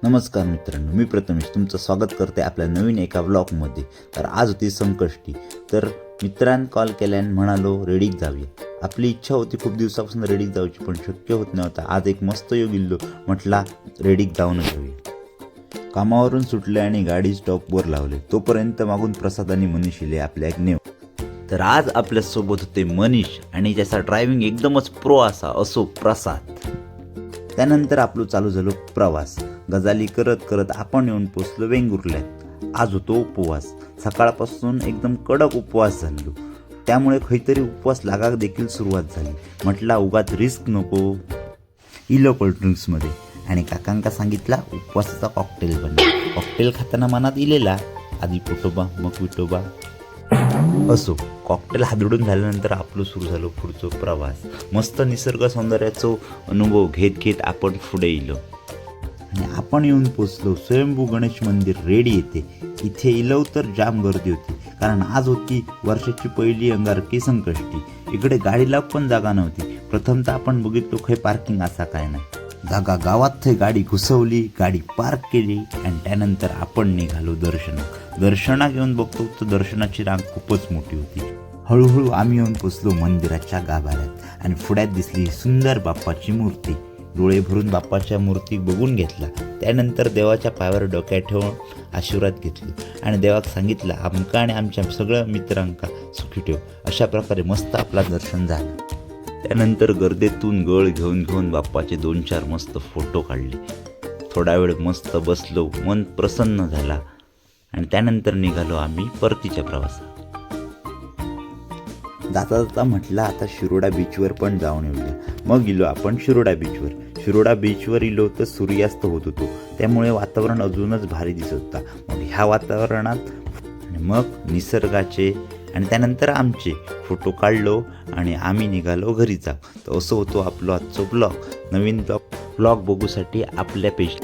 नमस्कार मित्रांनो, मी प्रथमेश तुमचं स्वागत करते आपल्या नवीन एका व्लॉगमध्ये. तर आज होती संकष्टी. तर मित्रांनी कॉल केल्याने म्हणालो रेडीक जाऊया. आपली इच्छा होती खूप दिवसापासून रेडीक जाऊची, पण शक्य होत नव्हता. आज एक मस्त योग इल्लो, म्हटला रेडीक जाऊन जाऊया. कामावरून सुटले आणि गाडी स्टॉपवर लावले. तोपर्यंत मागून प्रसाद आणि मनीष इले आपल्या एक नेव. तर आज आपल्यासोबत होते मनीष आणि त्याचा ड्रायव्हिंग एकदमच प्रो असो प्रसाद. त्यानंतर आपलं चालू झालो प्रवास. गजाली करत करत आपण येऊन पोचलो वेंगुर्ल्यात. आज होतो उपवास. सकाळपासून एकदम कडक उपवास झालो, त्यामुळे काहीतरी उपवास लागाक देखील सुरुवात झाली. म्हटला उगाच रिस्क नको. इलो कोल्ड्रिंक्समध्ये आणि काकांका सांगितला उपवासाचा कॉकटेल बनवा. कॉकटेल खाताना मनात इलेला आधी पोटोबा मग विटोबा. असो, कॉकटेल हादडून झाल्यानंतर आपलं सुरू झालं पुढचं प्रवास. मस्त निसर्ग सौंदर्याचा अनुभव घेत घेत आपण पुढे इलो आणि आपण येऊन पोचलो स्वयंभू गणेश मंदिर रेडी येते. इथे इलो तर जाम गर्दी होती, कारण आज होती वर्षाची पहिली अंगारकी संकष्टी. इकडे गाडीला पण जागा नव्हती. प्रथमतः आपण बघितलो काही पार्किंग असा काय नाही. जागा गावात थंय गाडी घुसवली, गाडी पार्क केली आणि त्यानंतर आपण निघालो दर्शनाक येऊन बघतो तर दर्शनाची रांग खूपच मोठी होती. हळूहळू आम्ही येऊन पोचलो मंदिराच्या गाभाऱ्यात आणि पुढ्यात दिसली सुंदर बाप्पाची मूर्ती. डोळे भरून बाप्पाच्या मूर्ती बघून घेतला. त्यानंतर देवाच्या पायावर डोक्यात ठेवून आशीर्वाद घेतले आणि देवाक सांगितलं आमका आणि आमच्या सगळ्या मित्रांका सुखी ठेव. अशा प्रकारे मस्त आपला दर्शन झालं. त्यानंतर गर्दीतून गळ घेऊन बाप्पाचे 2-4 मस्त फोटो काढले. थोडा वेळ मस्त बसलो, मन प्रसन्न झाला आणि त्यानंतर निघालो आम्ही परतीच्या प्रवासात. जाता जाता म्हटलं आता शिरोडा बीचवर पण जाऊन येऊया. मग गेलो आपण शिरोडा बीचवर इलो तर सूर्यास्त होत होतो, त्यामुळे वातावरण अजूनच भारी दिसत होता. मग ह्या वातावरणात मग निसर्गाचे आणि त्यानंतर आमचे फोटो काढलो आणि आम्ही निघालो घरी जा. तर असं होतो आपलं आजचं ब्लॉग. नवीन ब्लॉग बघूसाठी आपल्या पेज